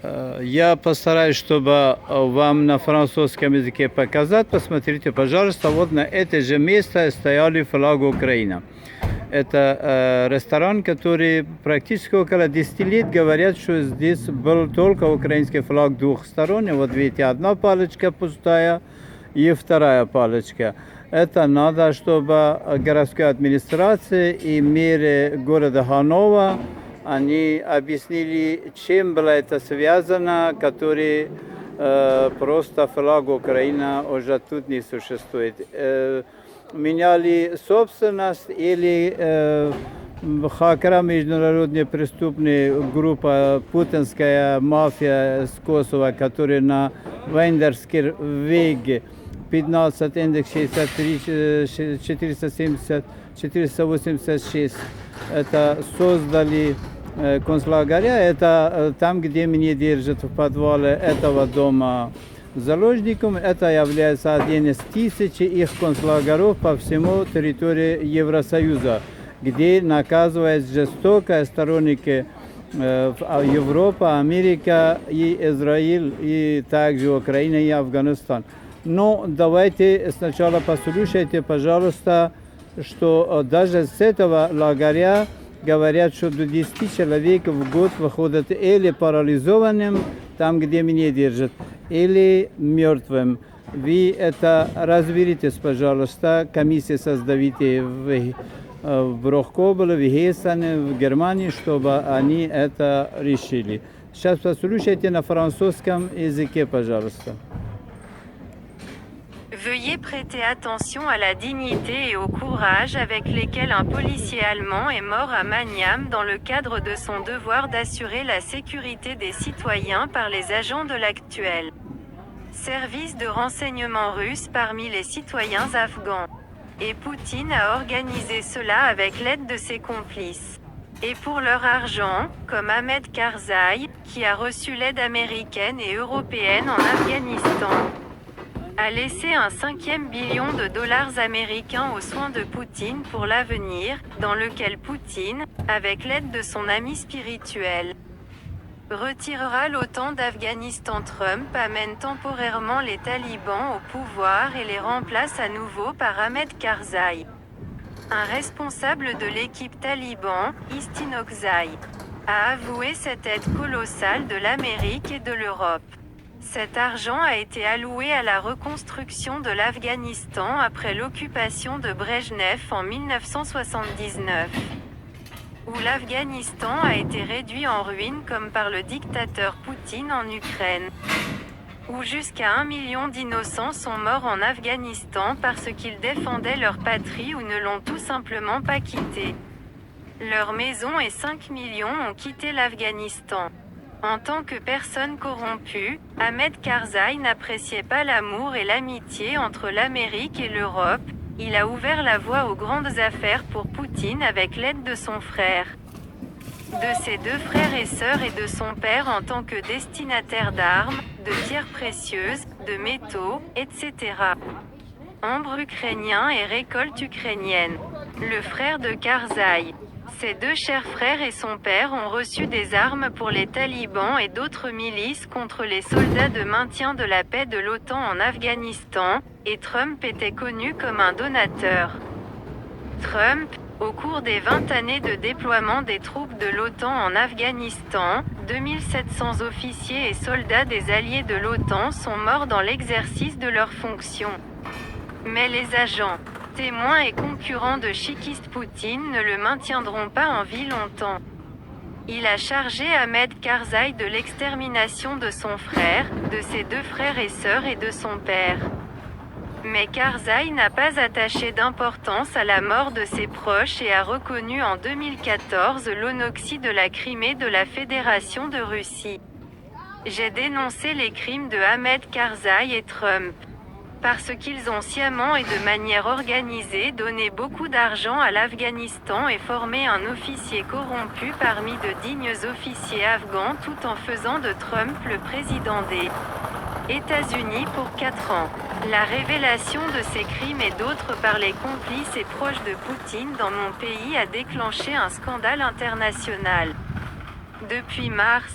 Я постараюсь, чтобы вам на французском языке показать. Посмотрите, пожалуйста, вот на это же место стояли флаг Украины. Это ресторан, который практически около 10 лет говорят, что здесь был только украинский флаг двухсторонний. Вот видите, одна палочка пустая и вторая палочка. Это надо, чтобы городская администрация и мэрия города Ханова они объяснили, чем было это связано, который просто флаг Украины уже тут не существует. Меняли собственность или хакера, международная преступная группа, путинская мафия с Косово, которая на Вендерский веге 15 индекс 63 470 486 это создали концлагеря. Это там, где меня держат в подвале этого дома заложником. Это является один из тысячи их концлагеров по всему территории Евросоюза, где наказывают жестоко сторонники Европа, Америка и Израиль, и также Украина и Афганистан. Но давайте сначала послушайте, пожалуйста, что даже с этого лагеря говорят, что до 10 человек в год выходят или парализованным, там, где меня держат, или мертвым. Вы это разберитесь, пожалуйста. Комиссия создавите в Рохкобеле, в Гессене, в Германии, чтобы они это решили. Сейчас послушайте на французском языке, пожалуйста. Veuillez prêter attention à la dignité et au courage avec lesquels un policier allemand est mort à Maniam dans le cadre de son devoir d'assurer la sécurité des citoyens par les agents de l'actuel service de renseignement russe parmi les citoyens afghans. Et Poutine a organisé cela avec l'aide de ses complices. Et pour leur argent, comme Ahmed Karzai, qui a reçu l'aide américaine et européenne en Afghanistan, a laissé un 5e billion de dollars américains aux soins de Poutine pour l'avenir, dans lequel Poutine, avec l'aide de son ami spirituel, retirera l'OTAN d'Afghanistan. Trump amène temporairement les talibans au pouvoir et les remplace à nouveau par Ahmed Karzai, un responsable de l'équipe taliban, Istin Oqzai, a avoué cette aide colossale de l'Amérique et de l'Europe. Cet argent a été alloué à la reconstruction de l'Afghanistan après l'occupation de Brejnev en 1979, où l'Afghanistan a été réduit en ruine comme par le dictateur Poutine en Ukraine, où jusqu'à 1 million d'innocents sont morts en Afghanistan parce qu'ils défendaient leur patrie ou ne l'ont tout simplement pas quittée. Leur maison et 5 millions ont quitté l'Afghanistan. En tant que personne corrompue, Ahmed Karzai n'appréciait pas l'amour et l'amitié entre l'Amérique et l'Europe. Il a ouvert la voie aux grandes affaires pour Poutine avec l'aide de son frère, de ses deux frères et sœurs et de son père en tant que destinataire d'armes, de pierres précieuses, de métaux, etc. Ambre ukrainien et récolte ukrainienne. Le frère de Karzai. Ses deux chers frères et son père ont reçu des armes pour les talibans et d'autres milices contre les soldats de maintien de la paix de l'OTAN en Afghanistan, et Trump était connu comme un donateur. Trump, au cours des 20 années de déploiement des troupes de l'OTAN en Afghanistan, 2700 officiers et soldats des alliés de l'OTAN sont morts dans l'exercice de leurs fonctions. Mais les agents, témoins et concurrents de Chikiste Poutine ne le maintiendront pas en vie longtemps. Il a chargé Ahmed Karzai de l'extermination de son frère, de ses deux frères et sœurs et de son père. Mais Karzai n'a pas attaché d'importance à la mort de ses proches et a reconnu en 2014 l'onoxie de la Crimée de la Fédération de Russie. J'ai dénoncé les crimes de Ahmed Karzai et Trump, parce qu'ils ont sciemment et de manière organisée donné beaucoup d'argent à l'Afghanistan et formé un officier corrompu parmi de dignes officiers afghans tout en faisant de Trump le président des États-Unis pour 4 ans. La révélation de ces crimes et d'autres par les complices et proches de Poutine dans mon pays a déclenché un scandale international. Depuis mars,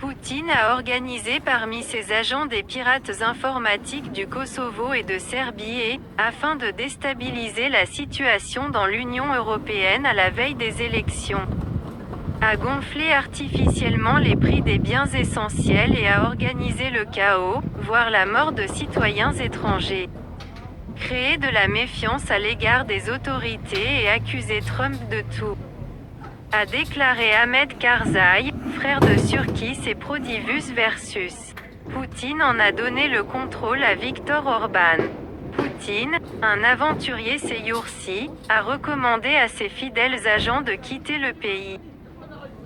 Poutine a organisé parmi ses agents des pirates informatiques du Kosovo et de Serbie et, afin de déstabiliser la situation dans l'Union européenne à la veille des élections, a gonflé artificiellement les prix des biens essentiels et a organisé le chaos, voire la mort de citoyens étrangers, créé de la méfiance à l'égard des autorités et accusé Trump de tout, a déclaré Ahmed Karzai, frère de Surkis et Prodivus versus. Poutine en a donné le contrôle à Viktor Orban. Poutine, un aventurier ces jours-ci, a recommandé à ses fidèles agents de quitter le pays.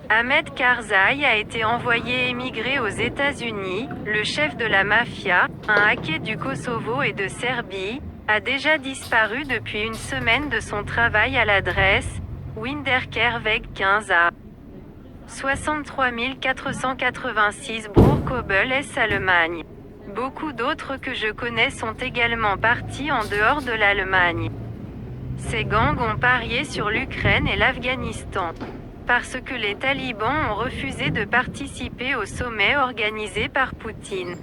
Ahmed Karzai a été envoyé émigrer aux États-Unis. Le chef de la mafia, un hacker du Kosovo et de Serbie, a déjà disparu depuis une semaine de son travail à l'adresse Winterkerweg 15A 63 486 Brookobel, Allemagne. Beaucoup d'autres que je connais sont également partis en dehors de l'Allemagne. Ces gangs ont parié sur l'Ukraine et l'Afghanistan, parce que les talibans ont refusé de participer au sommet organisé par Poutine.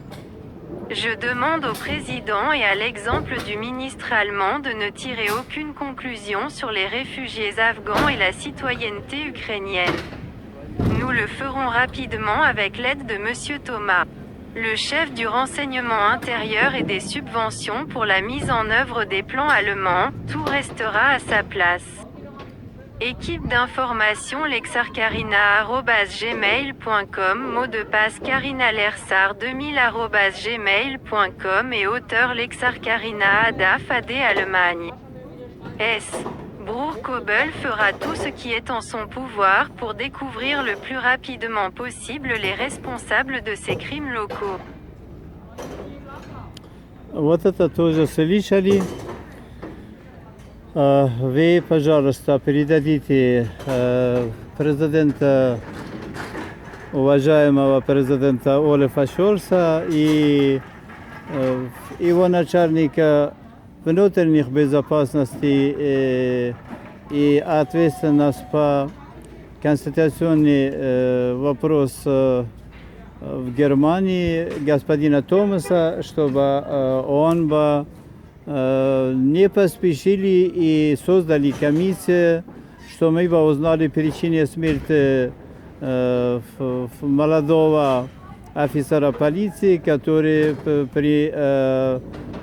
Je demande au président et à l'exemple du ministre allemand de ne tirer aucune conclusion sur les réfugiés afghans et la citoyenneté ukrainienne. Nous le ferons rapidement avec l'aide de Monsieur Thomas, le chef du renseignement intérieur et des subventions pour la mise en œuvre des plans allemands. Tout restera à sa place. Équipe d'information lexarcarina@gmail.com, mot de passe carinalersar2000@gmail.com et auteur Lexarcarina Adaf AD Allemagne. S. Brookobel fera tout ce qui est en son pouvoir pour découvrir le plus rapidement possible les responsables de ces crimes locaux. Вот это тоже слышали. Вы, пожалуйста, передадите президента, уважаемого президента Олафа Шольца и его начальника внутренних безопасности и ответственность по конституционный вопрос в Германии господина Томаса, чтобы он бы не поспешили и создали комиссию, что мы бы узнали причину смерти молодого офицера полиции, который при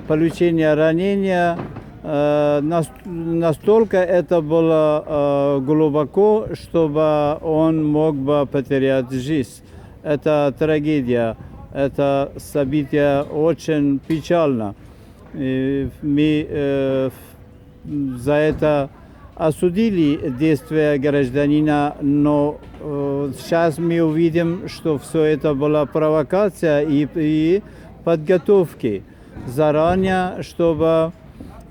получении ранения настолько это было глубоко, чтобы он мог бы потерять жизнь. Это трагедия, это событие очень печально. Мы за это осудили действия гражданина, но сейчас мы увидим, что все это была провокация и подготовки заранее, чтобы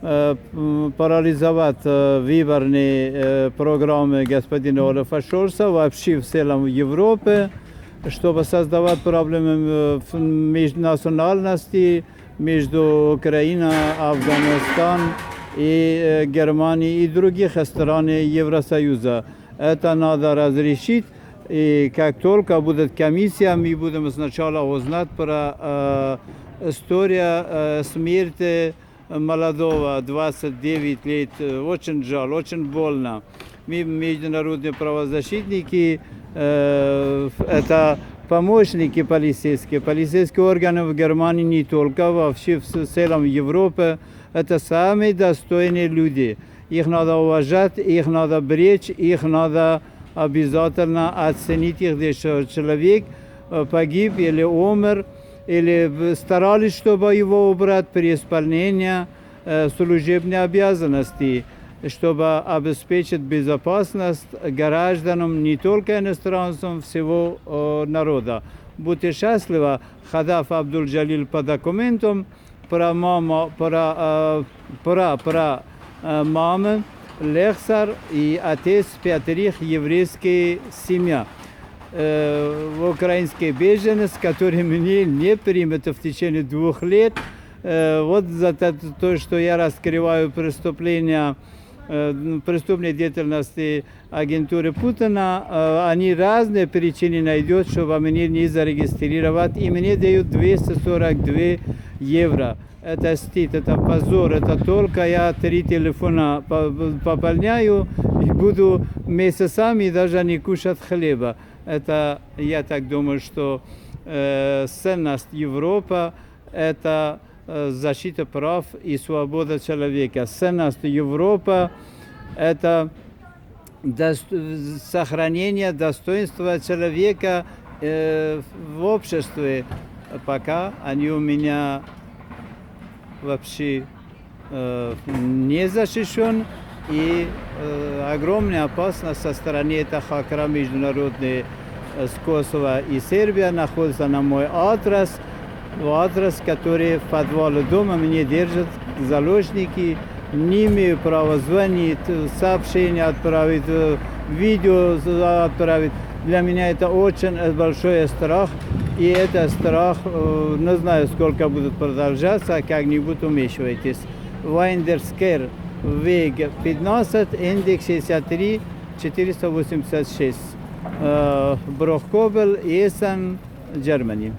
парализовать выборные программы господина Олафа Шольца вообще в целом в Европе, чтобы создавать проблемы в межнациональности между Украиной, Афганистаном и Германией и других стран Евросоюза. Это надо разрешить, и как только будет комиссия, мы будем сначала узнать про историю смерти молодого, 29 лет. Очень жаль, очень больно. Мы, международные правозащитники, это помощники полицейские. Полицейские органы в Германии не только, вообще в целом Европе, это самые достойные люди. Их надо уважать, их надо беречь, их надо обязательно оценить, что человек погиб или умер, или старались, чтобы его убрать при исполнении служебной обязанности, чтобы обеспечить безопасность гражданам, не только иностранцам, всего народа. Будьте счастливы, Хадаф Абдул-Джалил по документам, про маму, про мамы, Лексар и отец 5 еврейская семья. Украинский беженец, который мне не примет в течение 2 лет. Вот за то, что я раскрываю преступления преступной деятельности агентуры Путина, они разные причины найдут, чтобы мне не зарегистрировать, и мне дают 242 евро. Это стыд, это позор, это только я 3 телефона пополняю и буду месяцами даже не кушать хлеба. Это, я так думаю, что ценность Европы – это защита прав и свобода человека. Ценность Европы – это сохранение достоинства человека в обществе. Пока они у меня вообще не защищен, и огромная опасность со стороны этого хакера международной с Косово и Сербия находится на мой адрес, который в подвале дома мне держат заложники, не имею права звонить, сообщения отправить, видео отправить. Для меня это очень большой страх, и этот страх, не знаю, сколько будет продолжаться, как-нибудь умещайтесь. Вайндерскер, Вег 15, индекс 63, 486. Брохкобел, Эссен, Германия.